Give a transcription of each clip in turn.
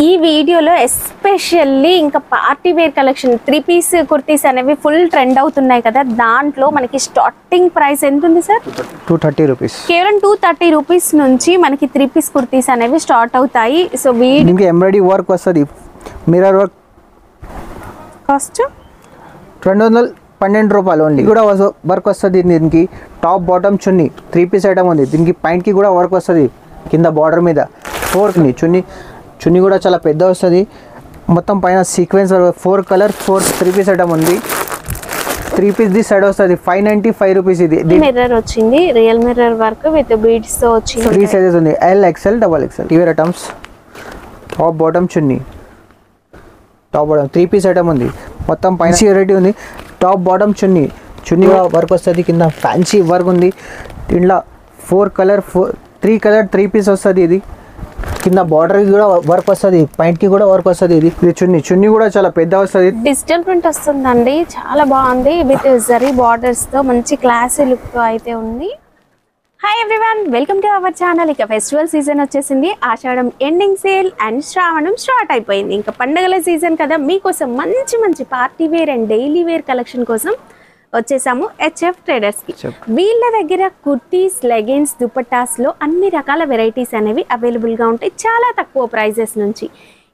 ఈ వీడియోలో ఎస్పెషల్లీ ఇంకా party wear collection 3 piece kurtis అనేవి ఫుల్ ట్రెండ్ అవుతున్నాయి కదా, దాంట్లో మనకి స్టార్టింగ్ ప్రైస్ ఎంత ఉంది సార్? 230 రూపీస్. కేవలం 230 రూపీస్ నుంచి మనకి 3 పీస్ కుర్తీస్ అనేవి స్టార్ట్ అవుతాయి. సో దీనికి ఎంబ్రాయిడరీ వర్క్ వస్తుంది, మిర్రర్ వర్క్. కాస్ట్ 212 రూపాయలు ఓన్లీ. కూడా వర్క్ వస్తుంది. దీనికి top bottom chunni 3 piece item ఉంది. దీనికి ప్యాంట్కి కూడా వర్క్ వస్తుంది, కింద బార్డర్ మీద 4 చున్నీ కూడా చాలా పెద్ద వస్తుంది. మొత్తం పైన సీక్వెన్స్ 4 కలర్ 3 పీస్ ఐటమ్ ఉంది. 3 పీస్ ది సైడ్ వస్తుంది 595 రూపీస్. ఇది మిర్రర్ వచ్చింది, real mirror work with beads తో వచ్చింది. 3 సైజెస్ ఉంది, ఎల్ ఎక్స్ఎల్ డబల్ ఎక్స్ఎల్. టీవర్ items top bottom chunni 3 piece item ఉంది. మొత్తం పైన వెరైటీ ఉంది. టాప్ బాటమ్ చున్నీ వర్క్ వస్తుంది, కింద ఫ్యాన్సీ వర్క్ ఉంది. దీంట్లో 3 కలర్ 3 పీస్ వస్తుంది. ఇది కింద బార్డర్కి కూడా వర్క్ వస్తుంది, ప్యాంట్కి కూడా వర్క్ వస్తుంది. ఇది చున్నీ కూడా చాలా పెద్ద వస్తుంది. డిజిటల్ ప్రింట్ వస్తుందండి, చాలా బాగుంది. విత్ జరీ బార్డర్స్ తో మంచి క్లాసీ లుక్ తో అయితే ఉంది. Hi everyone, welcome to our channel. ఇక ఫెస్టివల్ సీజన్ వచ్చేసింది, Ashadham ending sale and Shravanam start అయిపోయింది. ఇంకా పండుగల సీజన్ కదా, మీకోసం మంచి party wear and daily wear collection కోసం వచ్చేసాము హెచ్ఎఫ్ ట్రేడర్స్ కి. వీళ్ళ దగ్గర కుర్తీస్, లెగిన్స్, దుపట్టాస్ లో అన్ని రకాల వెరైటీస్ అనేవి అవైలబుల్ గా ఉంటాయి, చాలా తక్కువ ప్రైజెస్ నుంచి.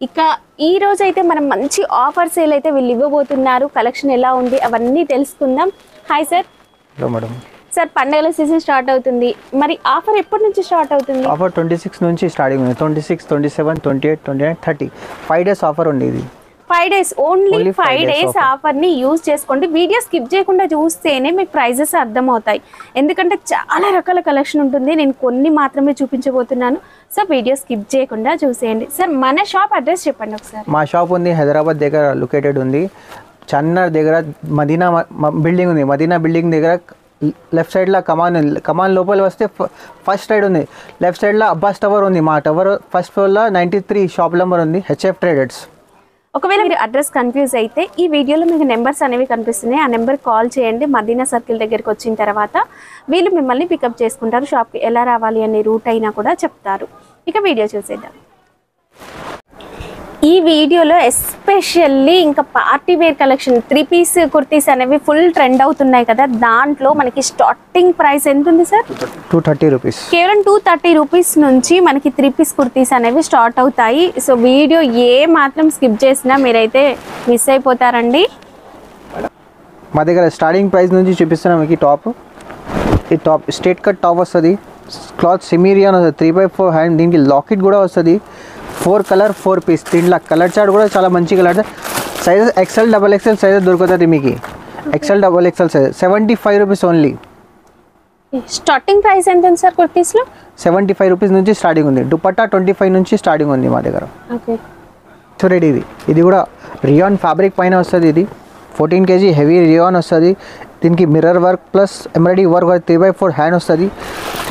ఇక ఈ రోజు అయితే మనం మంచి ఆఫర్ సేల్ అయితే వీళ్ళు ఇవ్వబోతున్నారు. కలెక్షన్ ఎలా ఉంది అవన్నీ తెలుసుకుందాం. Hi sir. Hello madam. Sir, పండుగల సీజన్ స్టార్ట్ అవుతుంది, మరి ఆఫర్ ఎప్పటి నుంచి స్టార్ట్ అవుతుంది? ఆఫర్ 26 నుంచి స్టార్టింగ్ ఉంది. 26, 27, 28, 29, 30 5 డేస్ ఆఫర్ ఉంది. ఇది 5 డేస్ ఓన్లీ. 5 డేస్ ఆఫర్ ని యూజ్ చేసుకోండి. వీడియో స్కిప్ చేయకుండా చూస్తేనే మీకు ప్రైజెస్ అర్థమవుతాయి, ఎందుకంటే చాలా రకాల కలెక్షన్ ఉంటుంది. నేను కొన్ని మాత్రమే చూపించబోతున్నాను, సో వీడియో స్కిప్ చేయకుండా చూసేయండి. సార్, మన షాప్ అడ్రస్ చెప్పండి ఒకసారి. మా షాప్ ఉంది హైదరాబాద్ దగ్గర లొకేటెడ్ ఉంది. చార్మినార్ దగ్గర మదీనా బిల్డింగ్ ఉంది. మదీనా బిల్డింగ్ దగ్గర లెఫ్ట్ సైడ్లో కమాన్ ఉంది. కమాన్ లోపల వస్తే ఫస్ట్ సైడ్ ఉంది. లెఫ్ట్ సైడ్లో అబ్బాస్ టవర్ ఉంది. మా టవర్ ఫస్ట్ ఫ్లోర్లో 93 షాప్ నెంబర్ ఉంది, హెచ్ఎఫ్ ట్రేడర్స్. ఒకవేళ మీరు అడ్రస్ కన్ఫ్యూజ్ అయితే ఈ వీడియోలో మీకు నెంబర్స్ అనేవి కనిపిస్తున్నాయి, ఆ నెంబర్ కాల్ చేయండి. మదీనా సర్కిల్ దగ్గరికి వచ్చిన తర్వాత వీళ్ళు మిమ్మల్ని పికప్ చేసుకుంటారు. షాప్కి ఎలా రావాలి అనే రూట్ అయినా కూడా చెప్తారు. ఇక వీడియో చూసేద్దాం. ఈ వీడియోలో ఎస్పెషల్లీ ఇంకా party wear collection 3 piece kurtis అనేవి ఫుల్ ట్రెండ్ అవుతున్నాయి కదా, దాంట్లో మనకి స్టార్టింగ్ ప్రైస్ ఎంత ఉంది సార్? 230 రూపీస్. కేవలం 230 రూపీస్ నుంచి మనకి 3 పీస్ కుర్తీస్ అనేవి స్టార్ట్ అవుతాయి. సో వీడియో ఏ మాత్రం స్కిప్ చేసినా మీరైతే మిస్ అయిపోతారండి. మా దగ్గర స్టార్టింగ్ ప్రైస్ నుంచి చూపిస్తున్నాం. మీకు ఈ టాప్ స్ట్రేట్ కట్ టాప్ వస్తుంది, క్లాత్ సెమీరియన్ వస్తుంది, 3x4 హ్యాండ్. దీనికి లాకెట్ కూడా వస్తుంది. 4 కలర్ 4 పీస్. దీంట్లో కలర్ చార్ట్ కూడా చాలా మంచి colour. Sizes XL double XL sizes దొరుకుతుంది మీకు. XL double XL size 75 rupees only. Starting price ఎంత ఉంది సార్ కుర్తీస్లో? 75 రూపీస్ నుంచి స్టార్టింగ్ ఉంది. దుపట్టా 25 నుంచి స్టార్టింగ్ ఉంది మా దగ్గర. ఓకే, చూడండి, ఇది కూడా రియాన్ ఫ్యాబ్రిక్ పైన వస్తుంది. ఇది 14 kg హెవీ రియాన్ వస్తుంది. దీనికి mirror work plus embroidery work 3x4 hand వస్తుంది.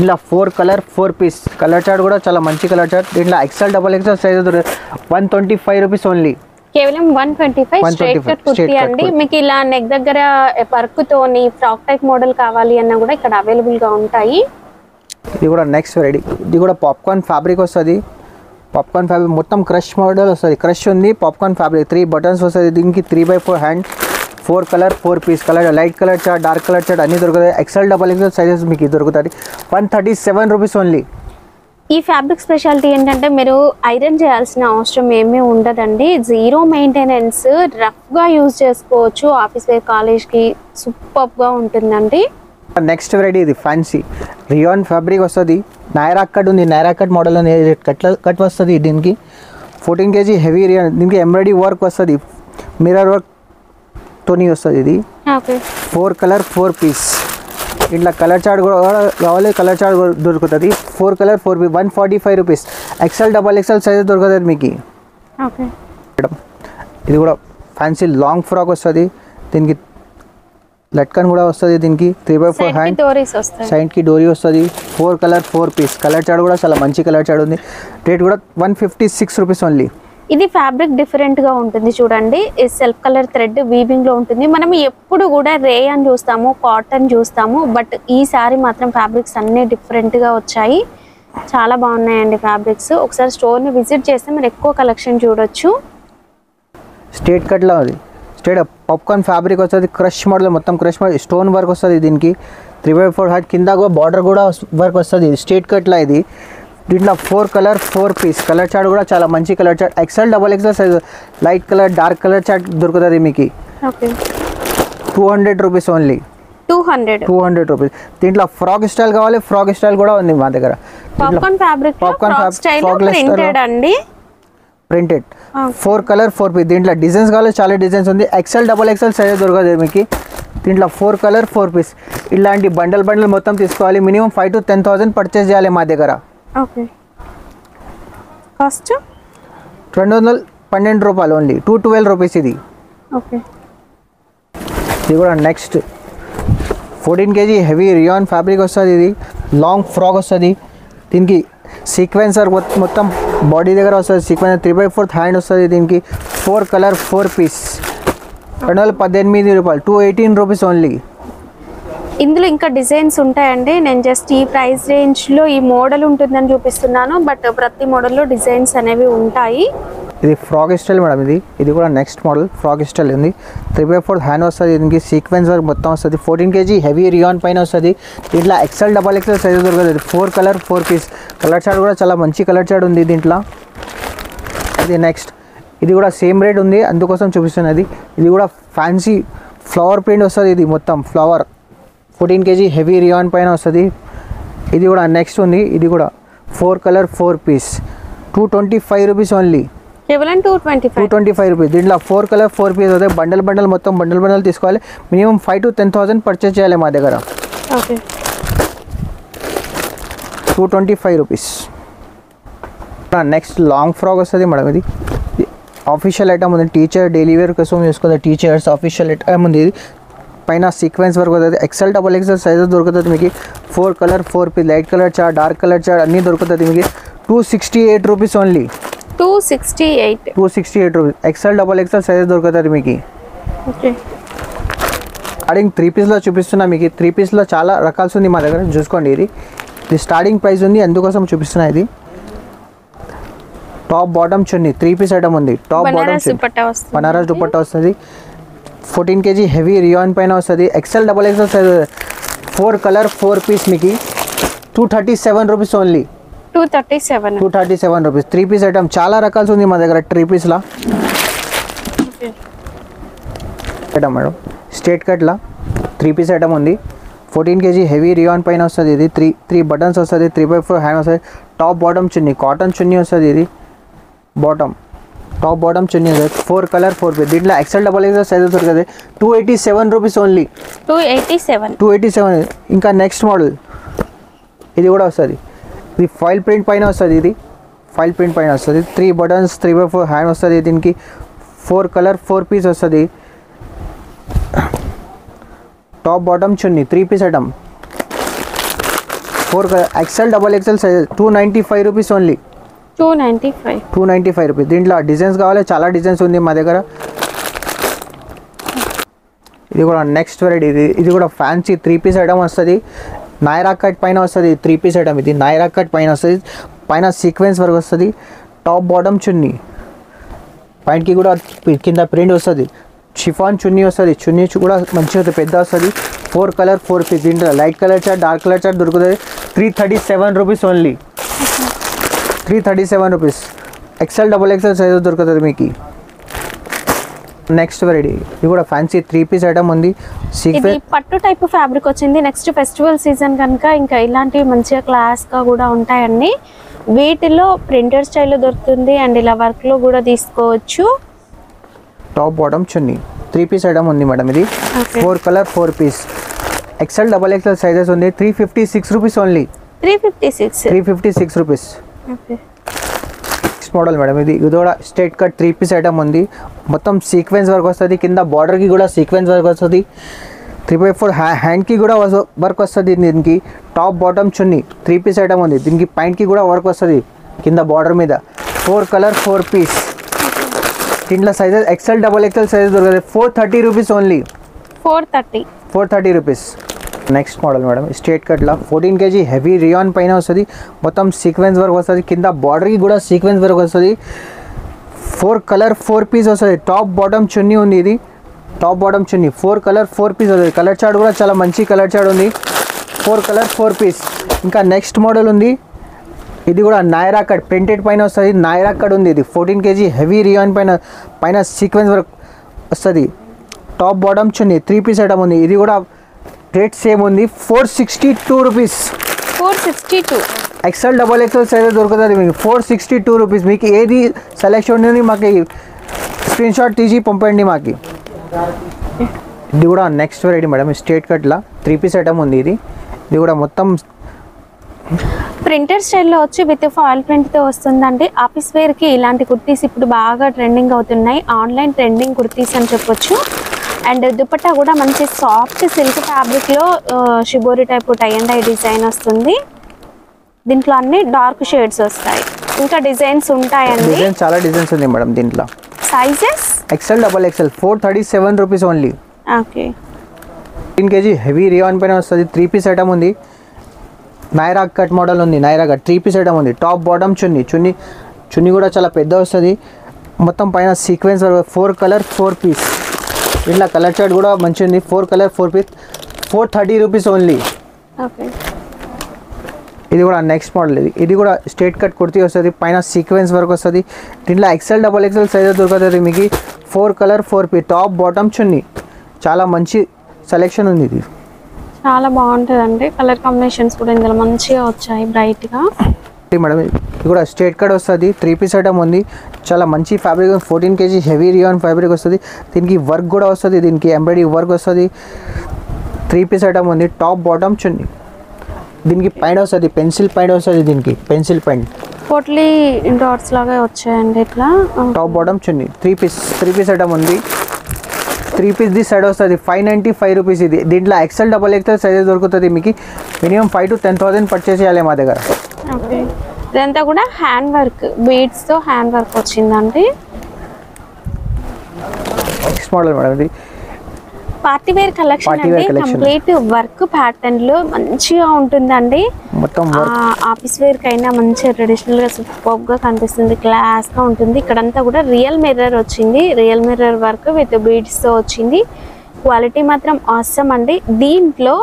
ఇలా 4 కలర్ 4 పీస్. కలర్ చార్ట్ కూడా చాలా మంచి కలర్ చార్ట్. దీంట్లో XL double XL size 125 rupees only. కేవలం 125 స్ట్రైట్ కట్ కుర్తీ అండి. మీకు ఇలా నెక్ దగ్గర వర్క్ తోని ఫ్రాక్ టైప్ మోడల్ కావాలి అన్నా కూడా ఇక్కడ అవైలబుల్ గా ఉంటాయి. ఇది కూడా నెక్స్ట్ వెరైటీ. ఇది కూడా పాప్కార్న్ ఫ్యాబ్రిక్ వస్తుంది. పాప్కార్న్ ఫ్యాబ్రిక్ మొత్తం క్రష్ మోడల్ వస్తుంది. క్రష్ ఉంది, పాప్కార్న్ ఫ్యాబ్రిక్ 3 బటన్స్ వస్తుంది. దీనికి 3x4 hand, 4 colour 4 piece. Colour light colour chart, dark colour chart అన్నీ దొరుకుతాయి. ఎక్సెల్ డబల్ ఎక్సెల్ సైజెస్ మీకు దొరుకుతాయి. 137 రూపీస్ ఓన్లీ. ఈ ఫ్యాబ్రిక్ స్పెషాలిటీ ఏంటంటే మీరు ఐరన్ చేయాల్సిన అవసరం ఏమీ ఉండదండి. 0 మెయింటెనెన్స్, రఫ్గా యూజ్ చేసుకోవచ్చు. ఆఫీస్ వేర్, కాలేజ్కి సూపర్గా ఉంటుందండి. నెక్స్ట్ వెరైటీ ఇది ఫ్యాన్సీ రియాన్ ఫ్యాబ్రిక్ వస్తుంది. నైరా కట్ ఉంది, నైరా కట్ మోడల్ అనేది కట్ వస్తుంది. దీనికి 14 kg హెవీ రియాన్. దీనికి ఎంబ్రాయిడరీ వర్క్ వస్తుంది, మిర్రర్ వర్క్ తోని వస్తుంది. ఇది 4 కలర్ 4 పీస్. ఇట్లా కలర్ చార్ట్ కూడా కావాలి, కలర్ చార్ట్ దొరుకుతుంది. 4 colour 4 piece 145 rupees. XL double XL size దొరుకుతుంది మీకు. ఇది కూడా ఫ్యాన్సీ లాంగ్ ఫ్రాక్ వస్తుంది. దీనికి లట్కన్ కూడా వస్తుంది. దీనికి 3x4 హ్యాండ్, సైడ్కి డోరీ వస్తుంది. 4 కలర్ 4 పీస్. కలర్ చార్ట్ కూడా చాలా మంచి కలర్ చార్ట్ ఉంది. రేట్ కూడా 156 రూపీస్ ఓన్లీ. ఇది ఫ్యాబ్రిక్ డిఫరెంట్ గా ఉంటుంది చూడండి. సెల్ఫ్ కలర్ థ్రెడ్ వీవింగ్ లో ఉంటుంది. మనం ఎప్పుడు కూడా రేయాన్ చూస్తాము, కాటన్ చూస్తాము, బట్ ఈసారి మాత్రం ఫ్యాబ్రిక్స్ అన్ని డిఫరెంట్ గా వచ్చాయి. చాలా బాగున్నాయండి ఫ్యాబ్రిక్స్. ఒకసారి స్టోర్ని విజిట్ చేస్తే మీరు ఎక్కువ కలెక్షన్ చూడొచ్చు. స్ట్రేట్ కట్లో అది స్ట్రేట్ పాప్కార్న్ ఫ్యాబ్రిక్ వస్తుంది. క్రష్ మోడల్, మొత్తం క్రష్ మోడల్, స్టోన్ వర్క్ వస్తుంది దీనికి. 3x4 హైట్, కింద కూడా బార్డర్ కూడా వర్క్ వస్తుంది. స్ట్రేట్ కట్లో ఇది. దీంట్లో 4 కలర్ 4 పీస్. కలర్ చార్ట్ కూడా చాలా మంచి colour chart. XL XXL size, light colour dark colour chart దొరుకుతుంది మీకు. Okay, 200 rupees only. 200 రూపీస్. దీంట్లో ఫ్రాక్ స్టైల్ కావాలి, ఫ్రాక్ స్టైల్ కూడా ఉంది మా దగ్గర. Popcorn fabric, popcorn style printed అండి. Printed 4 colour 4 piece. దీంట్లో డిజైన్స్ కావాలి, చాలా డిజైన్స్ ఉంది. XL XXL సైజ్ దొరకదు మీకు. దీంట్లో 4 కలర్ 4 పీస్. ఇలాంటి బండల్ మొత్తం తీసుకోవాలి. మినిమం 5,000 to 10,000 పర్చేస్ చేయాలి మా దగ్గర. ఓకే, కాస్ట్ 212 రూపాయలు ఓన్లీ. 212 రూపీస్ ఇది. ఓకే, ఇది కూడా next 14 kg heavy rayon fabric వస్తుంది. ఇది లాంగ్ ఫ్రాక్ వస్తుంది. దీనికి సీక్వెన్సర్ మొత్తం బాడీ దగ్గర వస్తుంది. సీక్వెన్సర్ 3x4 హ్యాండ్ వస్తుంది. దీనికి 4 కలర్ 4 పీస్. 218 రూపాయలు. 218 రూపీస్ ఓన్లీ. ఇందులో ఇంకా డిజైన్స్ ఉంటాయండి. నేను జస్ట్ ఈ ప్రైస్ రేంజ్లో ఈ మోడల్ ఉంటుందని చూపిస్తున్నాను, బట్ ప్రతి మోడల్లో డిజైన్స్ అనేవి ఉంటాయి. ఇది ఫ్రాక్ స్టైల్ మేడం. ఇది కూడా నెక్స్ట్ మోడల్ ఫ్రాక్ స్టైల్ ఉంది. 3x4 హ్యాండ్ వస్తుంది. దీనికి సీక్వెన్స్ వర్క్ మొత్తం వస్తుంది. 14 kg హెవీ రియాన్ పైన వస్తుంది. దీంట్లో XL XXL సైజ్ దొరుకుతుంది. 4 కలర్ 4 పీస్. కలర్ చార్ట్ కూడా చాలా మంచి కలర్ చార్ట్ ఉంది దీంట్లో. ఇది నెక్స్ట్. ఇది కూడా సేమ్ రేట్ ఉంది, అందుకోసం చూపిస్తున్నది. ఇది కూడా ఫ్యాన్సీ ఫ్లవర్ ప్రింట్ వస్తుంది. ఇది మొత్తం ఫ్లవర్ 14 kg హెవీ రియాన్ పైన వస్తుంది. ఇది కూడా నెక్స్ట్ ఉంది. ఇది కూడా 4 కలర్ 4 పీస్. 225 rupees only. కేవలం 225 రూపీస్. దీంట్లో 4 కలర్ 4 పీస్ అవుతాయి. బండల్ మొత్తం బండల్ తీసుకోవాలి. మినిమం 5,000 to 10,000 పర్చేస్ చేయాలి మా దగ్గర. Okay, 225 rupees. Next long frock వస్తుంది మేడం. ఇది ఆఫీషియల్ ఐటమ్ ఉంది. టీచర్ డైలీ వేర్ కోసం చూసుకోవాలి. టీచర్స్ ఆఫీషియల్ ఐటమ్ ఉంది. ఇది పైన సీక్వెన్స్ వర్క్ అవుతుంది. XL XXL సైజెస్ దొరుకుతుంది మీకు. 4 colour 4 piece. Light colour chart, dark colour chart అన్నీ దొరుకుతుంది మీకు. 268 rupees only. 268 rupees. XL XXL sizes దొరుకుతుంది మీకు. ఓకే, స్టార్టింగ్ 3 పీస్లో చూపిస్తున్నా మీకు. 3 పీస్లో చాలా రకాల్స్ ఉంది మా దగ్గర, చూసుకోండి. ఇది స్టార్టింగ్ ప్రైస్ ఉంది, అందుకోసం చూపిస్తున్నా. ఇది top bottom chunni 3 piece item ఉంది. టాప్ బాటమ్ బనారస్ దుపట్టా వస్తుంది. 14 kg హెవీ రియాన్ పైన వస్తుంది. XL XXL size. 4 colour 4 piece మీకు. 237 rupees only. 237 rupees. 3 piece item చాలా రకాల్స్ ఉంది మా దగ్గర. 3 పీస్లా ఐటమ్ మేడం. స్ట్రేట్ కట్లా 3 పీస్ ఐటమ్ ఉంది. 14 kg హెవీ రియాన్ పైన వస్తుంది. ఇది 3 బటన్స్ వస్తుంది. 3x4 హ్యాండ్ వస్తుంది. టాప్ బాటమ్ చున్నీ కాటన్ చున్నీ వస్తుంది. ఇది బాటమ్ టాప్ బాటమ్ చున్నీ వస్తుంది. 4 కలర్ 4 పీస్. దీంట్లో XL XXL సైజ్ దొరుకుతుంది. 287 రూపీస్ ఓన్లీ. 287. ఇంకా నెక్స్ట్ మోడల్ ఇది కూడా వస్తుంది. ఇది ఫాయిల్ ప్రింట్ పైన వస్తుంది. ఇది ఫాయిల్ ప్రింట్ పైన వస్తుంది. 3 బటన్స్ 3x4 హ్యాండ్ వస్తుంది. దీనికి 4 కలర్ 4 పీస్ వస్తుంది. Top bottom chunni 3 piece item. 4 colour XL XXL size. 295 rupees only. 295 rupees. దీంట్లో డిజైన్స్ కావాలి, చాలా డిజైన్స్ ఉంది మా దగ్గర. ఇది కూడా నెక్స్ట్ వెరైటీ. ఇది కూడా ఫ్యాన్సీ 3 పీస్ ఐటమ్ వస్తుంది. నాయరా కట్ పైన వస్తుంది. 3 పీస్ ఐటమ్ ఇది. నాయరా కట్ పైన వస్తుంది. పైన సీక్వెన్స్ వర్క్ వస్తుంది. టాప్ బాటమ్ చున్నీ, పైనకి కూడా కింద ప్రింట్ వస్తుంది. షిఫాన్ చున్నీ వస్తుంది. చున్నీ కూడా మంచిగా పెద్ద వస్తుంది. 4 కలర్ 4 పీస్. దీంట్లో light colour chart, dark colour chart దొరుకుతుంది. 337 rupees only. 337 rupees. XL XXL size దొరుకుతుంది మీకు. Next variety. ఇది కూడా ఫ్యాన్సీ 3 పీస్ ఐటమ్ ఉంది. ఇది పట్టు టైప్ ఫ్యాబ్రిక్ వచ్చింది. నెక్స్ట్ ఫెస్టివల్ సీజన్ కనుక ఇంకా ఇలాంటివి మంచిగా క్లాస్గా కూడా ఉంటాయండి. వీటిలో ప్రింటెడ్ స్టైల్లో దొరుకుతుంది అండ్ ఇలా వర్క్లో కూడా తీసుకోవచ్చు. Top bottom chunni 3 piece item ఉంది మేడం. ఇది 4 colour 4 piece. XL XXL sizes ఉంది. 356 rupees only. 356 rupees. Next model madam. ఇది కూడా స్ట్రైట్ కట్ 3 పీస్ ఐటమ్ ఉంది. మొత్తం సీక్వెన్స్ వర్క్ వస్తుంది. కింద బార్డర్కి కూడా సీక్వెన్స్ వర్క్ వస్తుంది. 3x4 హ్యాండ్కి కూడా వర్క్ వస్తుంది. దీనికి top bottom chunni 3 piece item ఉంది. దీనికి పైంట్కి కూడా వర్క్ వస్తుంది కింద బార్డర్ మీద. 4 కలర్ 4 పీస్. దీంట్లో సైజెస్ XL XXL సైజెస్ దొరుకుతుంది. 430 rupees only. 430 rupees. Next model madam straight కట్లో 14 kg హెవీ రియాన్ పైన వస్తుంది, మొత్తం సీక్వెన్స్ వర్క్ వస్తుంది, కింద బార్డర్కి కూడా సీక్వెన్స్ వర్క్ వస్తుంది, 4 కలర్ 4 పీస్ వస్తుంది, టాప్ బాటమ్ చున్నీ ఉంది, ఇది టాప్ బాటమ్ చున్నీ 4 కలర్ 4 పీస్ వస్తుంది, కలర్ చార్ట్ కూడా చాలా మంచి కలర్ చార్ట్ ఉంది, 4 కలర్ 4 పీస్. ఇంకా నెక్స్ట్ మోడల్ ఉంది, ఇది కూడా నాయరా కట్ ప్రింటెడ్ పైన వస్తుంది, నాయరా కట్ ఉంది, ఇది 14 kg హెవీ రియాన్ పైన సీక్వెన్స్ వర్క్ వస్తుంది, top bottom chunni 3 piece item ఉంది, ఇది కూడా రేట్ సేమ్ ఉంది 462 రూపీస్. 462 XL XXL సైజ్ దొరుకుతుంది మీకు 462 రూపీస్. మీకు ఏది సెలెక్షన్ ఉంది మాకు స్క్రీన్ షాట్ తీసి పంపండి మాకు. ఇది కూడా నెక్స్ట్ వెరైటీ మేడం స్ట్రేట్ కట్లో 3 పీస్ ఐటమ్ ఉంది, ఇది కూడా మొత్తం ప్రింటర్ స్టైల్లో వచ్చి విత్ ఫాయిల్ ప్రింట్తో వస్తుందండి. ఆఫీస్ వేర్కి ఇలాంటి కుర్తీస్ ఇప్పుడు బాగా ట్రెండింగ్ అవుతున్నాయి, ఆన్లైన్ ట్రెండింగ్ కుర్తీస్ అని చెప్పొచ్చు. అండ్ దుపట్టా కూడా మంచి సాఫ్ట్ సిల్క్ ఫ్యాబ్రిక్లో shibori type tie and eye design వస్తుంది. దీంట్లో అన్ని డార్క్ షేడ్స్ వస్తాయి, ఇంకా డిజైన్స్ ఉంటాయండి. డిజైన్ చాలా డిజైన్స్ ఉంది మేడం దీంట్లో. Sizes XL XXL 437 rupees only. Okay 15 kg heavy rayon పైన వస్తుంది, 3 పీస్ ఐటమ్ ఉంది, నాయరా కట్ మోడల్ ఉంది, నాయరా కట్ 3 పీస్ ఐటమ్ ఉంది, టాప్ బాటమ్ చున్నీ కూడా చాలా పెద్ద వస్తుంది, మొత్తం పైన సీక్వెన్స్ 4 కలర్ 4 పీస్, ఇట్లా కలర్ చార్ట్ కూడా మంచి ఉంది, 4 colour 4 piece 430 rupees only. Okay ఇది కూడా నెక్స్ట్ మోడల్, ఇది కూడా స్ట్రేట్ కట్ కుర్తీ వస్తుంది, పైన సీక్వెన్స్ వర్క్ వస్తుంది, దీంట్లో XL XXL సైజ్ దొరుకుతుంది మీకు, 4 కలర్ 4 పీస్, టాప్ బాటమ్ చున్నీ, చాలా మంచి సెలెక్షన్ ఉంది, ఇది చాలా బాగుంటుందండి. కలర్ కాంబినేషన్స్ కూడా ఇందులో మంచిగా వచ్చాయి బ్రైట్గా. మేడం ఇది కూడా స్ట్రేట్ కట్ వస్తుంది, 3 పీస్ ఐటమ్ ఉంది, చాలా మంచి fabric, 14 kg heavy rayon fabric వస్తుంది, దీనికి వర్క్ కూడా వస్తుంది, దీనికి ఎంబ్రాయిడరీ వర్క్ వస్తుంది, 3 పీస్ ఐటమ్ ఉంది, టాప్ బాటమ్ చున్నీ, దీనికి పైన వస్తుంది పెన్సిల్ పైన వస్తుంది, దీనికి పెన్సిల్ పాయింట్ పోట్లీ డాట్స్ లాగా వచ్చాయండి ఇట్లా. Top bottom chunni 3 piece item ఉంది, 3 పీస్ ది సైడ్ వస్తుంది 595 రూపీస్. ఇది దీంట్లో XL XXL సైజెస్ దొరుకుతుంది మీకు, మినిమం 5,000 to 10,000 పర్చేస్ చేయాలి మా దగ్గర. ఓకే ఇదంతా కూడా హ్యాండ్ వర్క్, బీడ్స్తో హ్యాండ్ వర్క్ వచ్చిందండి. నెక్స్ట్ మోడల్ మేడం ఇది పార్టీ వేర్ కలెక్షన్ అండి, కంప్లీట్ వర్క్ ప్యాటర్న్ లో మంచిగా ఉంటుందండి. మొత్తం ఆఫీస్ వేర్ కైనా మంచిగా ట్రెడిషనల్ గా సూపర్ గా కనిపిస్తుంది, క్లాస్ గా ఉంటుంది. ఇక్కడంతా కూడా రియల్ మిర్రర్ వచ్చింది, real mirror work with beads తో వచ్చింది. క్వాలిటీ మాత్రం ఆసమ్ అండి. దీంట్లో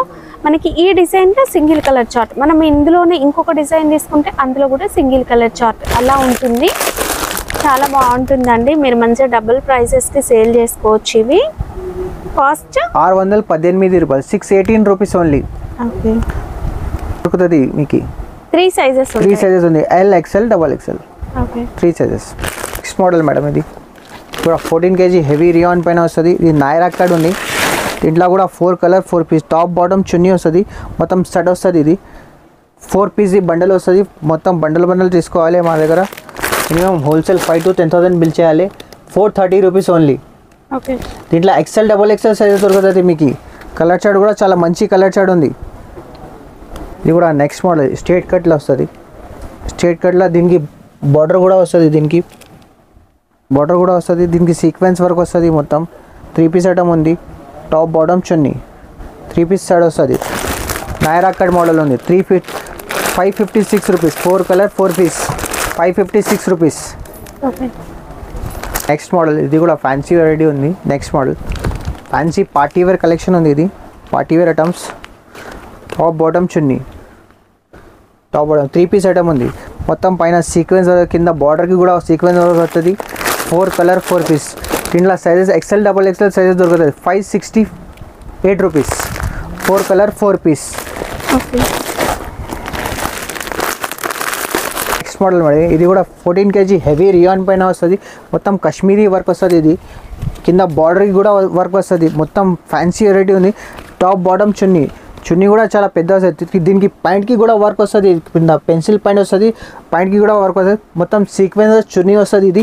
మనకి ఈ డిజైన్ లో సింగిల్ కలర్ చార్ట్, మనం ఇందులోనే ఇంకొక డిజైన్ తీసుకుంటే అందులో కూడా సింగిల్ కలర్ చార్ట్ అలా ఉంటుంది, చాలా బాగుంటుందండి. మీరు మంచిగా డబుల్ ప్రైసెస్ కి సేల్ చేసుకోవచ్చు. ఇవి కాస్ట్ 618 రూపాయలు, 618 రూపీస్ ఓన్లీ. ఓకే దొరుకుతుంది మీకు. 3 సైజెస్ ఉంది, L XL XXL, okay 3 sizes. Next model madam ఇది కూడా 14 kg హెవీ రియాన్ పైన వస్తుంది, ఇది నాయరా కట్ ఉంది, దీంట్లో కూడా 4 కలర్ 4 పీస్, టాప్ బాటమ్ చున్నీ వస్తుంది, మొత్తం సెట్ వస్తుంది, ఇది 4 పీస్ బండల్ వస్తుంది, మొత్తం బండల్ తీసుకోవాలి మా దగ్గర, మినిమం హోల్సేల్ 5,000 to 10,000 బిల్ చేయాలి, 430 రూపీస్ ఓన్లీ. ఓకే దీంట్లో XL XXL సైజ్ దొరుకుతుంది మీకు, కలర్ చార్ట్ కూడా చాలా మంచి కలర్ చార్ట్ ఉంది. ఇది కూడా నెక్స్ట్ మోడల్ స్ట్రేట్ కట్లో వస్తుంది, స్ట్రేట్ కట్లో దీనికి బార్డర్ కూడా వస్తుంది, దీనికి సీక్వెన్స్ వర్క్ వస్తుంది, మొత్తం 3 పీస్ ఐటమ్ ఉంది, top bottom chunni 3 piece side వస్తుంది, నాయరా కట్ మోడల్ ఉంది, 3 feet 556 rupees, 4 colour 4 piece 556 rupees. Okay next model ఇది కూడా ఫ్యాన్సీ వెరైటీ ఉంది, next model fancy party wear collection ఉంది, ఇది party wear items, top bottom chunni, top bottom 3 piece item ఉంది, మొత్తం పైన సీక్వెన్స్ కింద బార్డర్కి కూడా సీక్వెన్స్ వస్తుంది, 4 కలర్ 4 పీస్, దీంట్లో సైజెస్ XL XXL సైజెస్ దొరుకుతుంది, 568 rupees, 4 colour 4 piece. Okay next model madam ఇది కూడా 14 kg హెవీ రియాన్ పైన వస్తుంది, మొత్తం కాశ్మీరీ వర్క్ వస్తుంది, ఇది కింద బార్డర్కి కూడా వర్క్ వస్తుంది, మొత్తం ఫ్యాన్సీ వెరైటీ ఉంది, టాప్ బాటమ్ చున్నీ కూడా చాలా పెద్ద వస్తుంది, దీనికి ప్యాంట్కి కూడా వర్క్ వస్తుంది, కింద పెన్సిల్ ప్యాంట్ వస్తుంది, ప్యాంట్కి కూడా వర్క్ వస్తుంది, మొత్తం సీక్వెన్స్ చున్నీ వస్తుంది, ఇది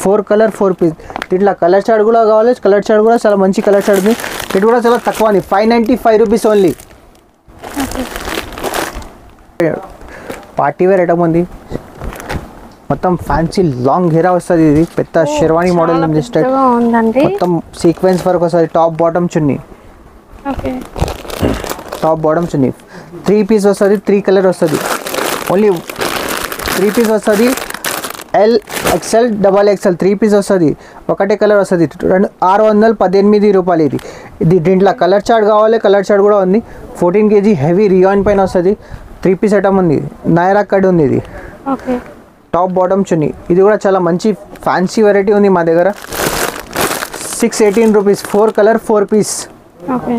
4 కలర్ 4 పీస్. దీంట్లో కలర్ చార్ట్ కూడా కావాలి, కలర్ చార్ట్ కూడా చాలా మంచి కలర్ చార్ట్ ఉంది, ఇది కూడా చాలా తక్కువ ఉంది, 595 rupees only. Party wear item ఉంది, మొత్తం ఫ్యాన్సీ లాంగ్ హెయిర్ వస్తుంది, ఇది పెద్ద షెర్వానీ మోడల్ ఉంది, మొత్తం సీక్వెన్స్ వర్క్ వస్తుంది, top bottom chunni. Okay top bottom chunni 3 piece వస్తుంది, 3 కలర్ వస్తుంది. ఓన్లీ 3 పీస్ వస్తుంది. L XL double XL 3 piece వస్తుంది. ఒకటే కలర్ వస్తుంది. 618 రూపాయలు ఇది. దీంట్లో కలర్ చార్ట్ కావాలి, కలర్ చార్ట్ కూడా ఉంది. 14 kg హెవీ రియాన్ పైన వస్తుంది. 3 పీస్ ఐటమ్ ఉంది. నైరా కట్ ఉంది ఇది. ఓకే. టాప్ బాటమ్ చున్నీ ఇది కూడా చాలా మంచి ఫ్యాన్సీ వెరైటీ ఉంది మా దగ్గర. 618 రూపీస్. 4 colour 4 piece. ఓకే.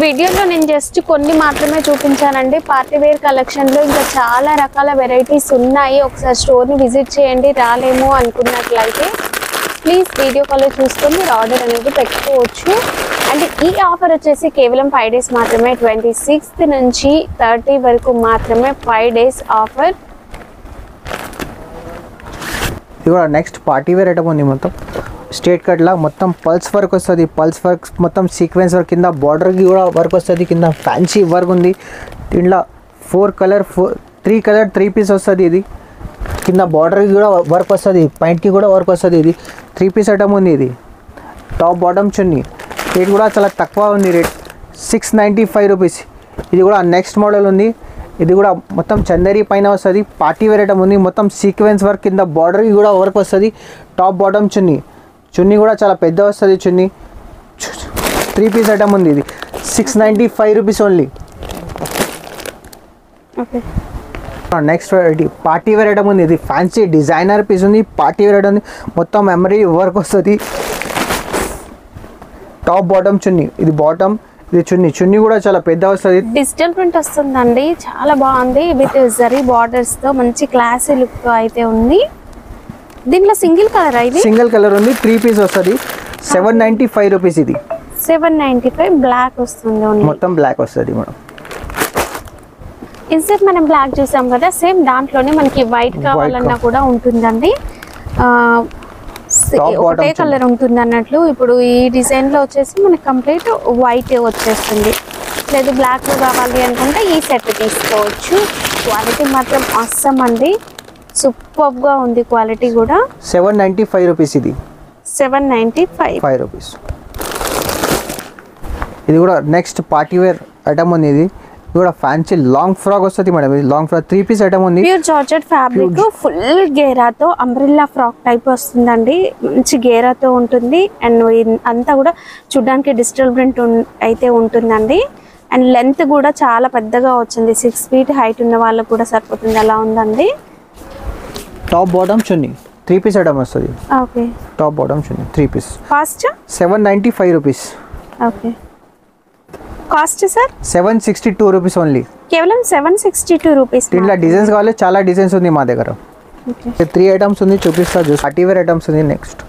వీడియోలో నేను జస్ట్ కొన్ని మాత్రమే చూపించానండి. పార్టీ వేర్ కలెక్షన్లో ఇంకా చాలా రకాల వెరైటీస్ ఉన్నాయి. ఒకసారి స్టోర్ని విజిట్ చేయండి. రాలేమో అనుకున్నట్లయితే ప్లీజ్ వీడియో కాల్లో చూసుకొని మీరు ఆర్డర్ అనేది పెట్టుకోవచ్చు. అండ్ ఈ ఆఫర్ వచ్చేసి కేవలం 5 days మాత్రమే. 26th నుంచి 30 వరకు మాత్రమే 5 days ఆఫర్. ఇది కూడా నెక్స్ట్ పార్టీ వేర్ ఐటమ్ ఉంది. మొత్తం స్ట్రేట్ కట్లా మొత్తం పల్స్ వర్క్ వస్తుంది. పల్స్ వర్క్ మొత్తం సీక్వెన్స్ వర్క్, కింద బార్డర్కి కూడా వర్క్ వస్తుంది. కింద ఫ్యాన్సీ వర్క్ ఉంది. దీంట్లో 3 కలర్ 3 పీస్ వస్తుంది. ఇది కింద బార్డర్కి కూడా వర్క్ వస్తుంది, పాయింట్కి కూడా వర్క్ వస్తుంది. ఇది 3 పీస్ ఐటమ్ ఉంది. ఇది టాప్ బాటమ్ చున్నీ రేట్ కూడా చాలా తక్కువ ఉంది. Rate 695 rupees. ఇది కూడా నెక్స్ట్ మోడల్ ఉంది. ఇది కూడా మొత్తం చందేరి పైన వస్తుంది. పార్టీ వేర్ ఐటమ్ ఉంది. మొత్తం సీక్వెన్స్ వర్క్, కింద బార్డర్కి కూడా వర్క్ వస్తుంది. టాప్ బాటమ్ చున్నీ కూడా చాలా పెద్ద వస్తుంది. చున్నీ 3 పీస్ ఐటమ్ ఉంది. ఇది 695 rupees only. Okay. Next variety party wear item ఉంది. ఇది ఫ్యాన్సీ డిజైనర్ పీస్ ఉంది. పార్టీ వేర్ ఐటమ్ ఉంది. మొత్తం ఎంబ్రాయిడరీ వర్క్ వస్తుంది. టాప్ బాటమ్ చున్నీ ఇది బాటమ్, ఇది చున్నీ కూడా చాలా పెద్ద వస్తుంది. డిజిటల్ ప్రింట్ వస్తుందండి. చాలా బాగుంది. విత్ జరీ బార్డర్స్ తో మంచి క్లాసీ లుక్ తో అయితే ఉంది. దీంట్లో సింగిల్ కలర్ ఇది సింగిల్ కలర్ ఉంది. 3 పీస్ వస్తుంది. 795 రూపీస్. ఇది 795. బ్లాక్ వస్తుంది. మొత్తం బ్లాక్ వస్తుంది మేడం. ఇన్సెట్ మనం బ్లాక్ చూసాం కదా, సేమ్ దాంట్లోనే మనకి వైట్ కావాలన్నా కూడా ఉంటుందండి. ఒకటే కలర్ ఉంటుంది అన్నట్లు. ఇప్పుడు ఈ డిజైన్ లో వచ్చేసి మనకి కంప్లీట్ వైట్ వచ్చేస్తుంది. లేదు బ్లాక్ లో కావాలి అనుకుంటే ఈ సెట్ తీసుకోవచ్చు. క్వాలిటీ మాత్రం అస్సమ్ అండి. సూపర్ గా ఉంది క్వాలిటీ కూడా. 795 రూపీస్. ఇది 795 రూపీస్. ఇది కూడా నెక్స్ట్ పార్టీ వేర్ ఐటమ్ ఉంది. ఇది కూడా ఫ్యాన్సీ లాంగ్ ఫ్రాక్ వస్తుంది మేడం. ఇది లాంగ్ ఫ్రాక్ 3 పీస్ ఐటమ్ ఉంది. ప్యూర్ జార్జెట్ ఫ్యాబ్రిక్, ఫుల్ గేరాతో అంబ్రెల్లా ఫ్రాక్ టైప్ వస్తుందండి. మంచి గేరాతో ఉంటుంది. అండ్ అంతా కూడా చూడడానికి డిజిటల్ ప్రింట్ అయితే ఉంటుందండి. అండ్ లెంత్ కూడా చాలా పెద్దగా వచ్చింది. 6 feet హైట్ ఉన్న వాళ్ళకు కూడా సరిపోతుంది. అలా ఉందండి. Top bottom chunni 3 piece item వస్తుంది. Okay. Top bottom chunni 3 piece. Cost 795 rupees. Okay. Cost sir 762 rupees only. కేవలం 762 రూపీస్. దీంట్లో డిజైన్స్ కావాలి, చాలా డిజైన్స్ ఉంది మా దగ్గర. 3 ఐటమ్స్ ఉంది, చూపిస్తా. పార్టీ వేర్ ఐటమ్స్ ఉంది. నెక్స్ట్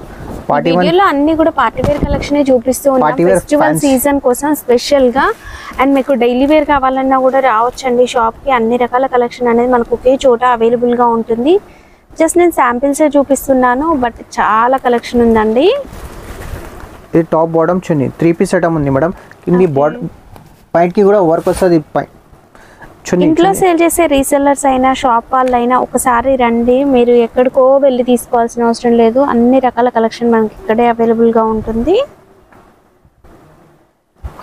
పార్టీ వీడియోలో అన్ని కూడా పార్టీ వేర్ కలెక్షన్ చూపిస్తూ ఉన్నాం. ఫెస్టివల్ సీజన్ కోసం స్పెషల్ గా. అండ్ మీకు డైలీ వేర్ కావాలన్నా కూడా రావచ్చండి షాప్ కి. అన్ని రకాల కలెక్షన్ అనేది మనకు ఒకే చోట అవైలబుల్ గా ఉంటుంది. జస్ట్ నేను శాంపిల్స్ చూపిస్తున్నాను, బట్ చాలా కలెక్షన్ ఉందండి. ఇది top bottom chunni 3 piece item ఉంది మేడం. కింది బాటమ్ పాయింట్కి కూడా వర్క్ వస్తుంది. ఇంట్లో సేల్ చేసే రీసెల్లర్స్ అయినా షాప్ వాళ్ళు అయినా ఒకసారి రండి. మీరు ఎక్కడికో వెళ్ళి తీసుకోవాల్సిన అవసరం లేదు. అన్ని రకాల కలెక్షన్ మనకి ఇక్కడే అవైలబుల్ గా ఉంటుంది.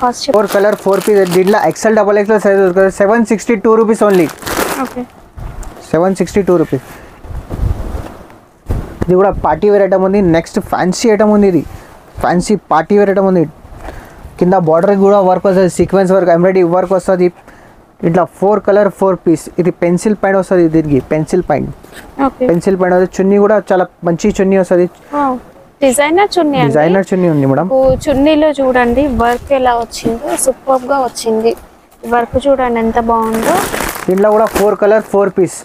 4 కలర్ 4 పీస్. దీంట్లో XL double XL size 762 rupees only. Okay. 762 rupees. ఇది కూడా పార్టీ వేర్ ఐటమ్ ఉంది. నెక్స్ట్ ఫ్యాన్సీ ఐటమ్ ఉంది. ఇది ఫ్యాన్సీ పార్టీ వేర్ ఐటమ్ ఉంది. కింద బార్డర్కి కూడా వర్క్ వస్తుంది. సీక్వెన్స్ వర్క్, ఎంబ్రాయిడరీ వర్క్ వస్తుంది. ఇట్లా 4 కలర్ 4 పీస్. ఇది పెన్సిల్ పాయింట్ వస్తుంది. దీనికి పెన్సిల్ పాయింట్ వస్తుంది. చున్నీ కూడా చాలా మంచి చున్నీ వస్తుంది. డిజైనర్ చున్నీ ఉంది మేడం. చున్నీలో చూడండి వర్క్ ఎలా వచ్చిందో, సూపర్ గా వచ్చింది. వర్క్ చూడండి ఎంత బాగుందో. దీంట్లో కూడా 4 కలర్ 4 పీస్.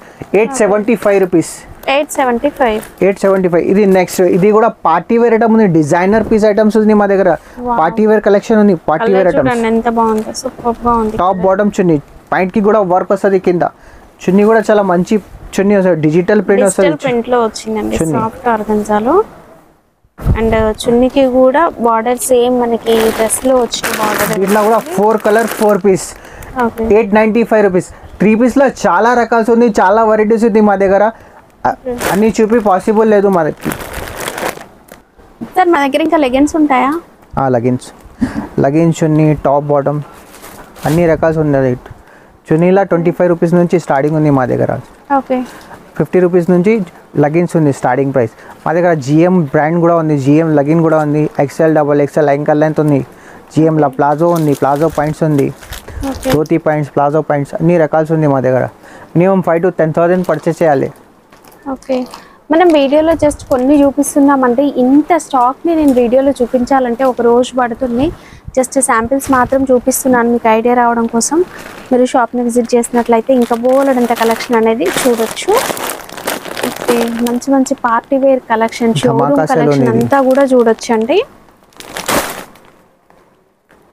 875 రూపీస్. 875. ఇది నెక్స్ట్. ఇది కూడా పార్టీ వేర్ ఐటమ్ ఉంది. డిజైనర్ పీస్ ఐటమ్స్ ఉంది మా దగ్గర. పార్టీ వేర్ కలెక్షన్ ఉంది. పార్టీ వేర్ ఐటమ్స్ ఎంత బాగుందో, సూపర్ గా ఉంది. టాప్ బాటమ్ చున్నీ పాయింట్ కి కూడా వర్క్ వస్తుంది. కింద చున్నీ కూడా చాలా మంచి చున్నీ వస్తుంది. డిజిటల్ ప్రింట్ వస్తుంది. డిజిటల్ ప్రింట్ లో వచ్చిందండి. సాఫ్ట్ ఆర్గన్జాలో. అండ్ చున్నీకి కూడా బార్డర్ సేమ్ మనకి డ్రెస్ లో వచ్చిన బార్డర్. దీంట్లో కూడా 4 కలర్ 4 పీస్. 895 రూపీస్. 3 పీస్ లో చాలా రకాల్స్ ఉంది, చాలా వెరైటీస్ ఉంది మా దగ్గర. అన్ని చూపి పాసిబుల్ లేదు మనకి. సార్ మా దగ్గర ఇంకా లెగిన్స్ ఉంటాయా? లగిన్ చున్నీ, టాప్ బాటమ్ అన్ని రకాలు ఉన్నది. చున్నీలా 25 రూపీస్ నుంచి స్టార్టింగ్ ఉంది మా దగ్గర. ఓకే. 50 రూపీస్ నుంచి లగిన్స్ ఉంది స్టార్టింగ్ ప్రైస్. మా దగ్గర జిఎం బ్రాండ్ కూడా ఉంది, జిఎం లగిన్ కూడా ఉంది, XL, XXL యాంకల్ లెంత్ ఉంది, జిఎంలో ప్లాజో ఉంది, ప్లాజో పాయింట్స్ ఉంది, ధోతి పాయింట్స్, ప్లాజో పాయింట్స్ అన్ని రకాల్సి ఉంది మా దగ్గర. మినిమం 5,000 to 10,000 పర్చేస్ చేయాలి. ఓకే. మనం వీడియోలో జస్ట్ కొన్ని చూపిస్తున్నామంటే ఇంత స్టాక్ని నేను వీడియోలో చూపించాలంటే ఒక రోజు పడుతుంది. జస్ట్ శాంపిల్స్ మాత్రం చూపిస్తున్నాను మీకు ఐడియా రావడం కోసం. మీరు షాప్ని విజిట్ చేసినట్లయితే ఇంకా బోలెడంత కలెక్షన్ అనేది చూడొచ్చు. ఓకే, మంచి మంచి party wear collection, showroom collection అంతా కూడా చూడొచ్చు అండి.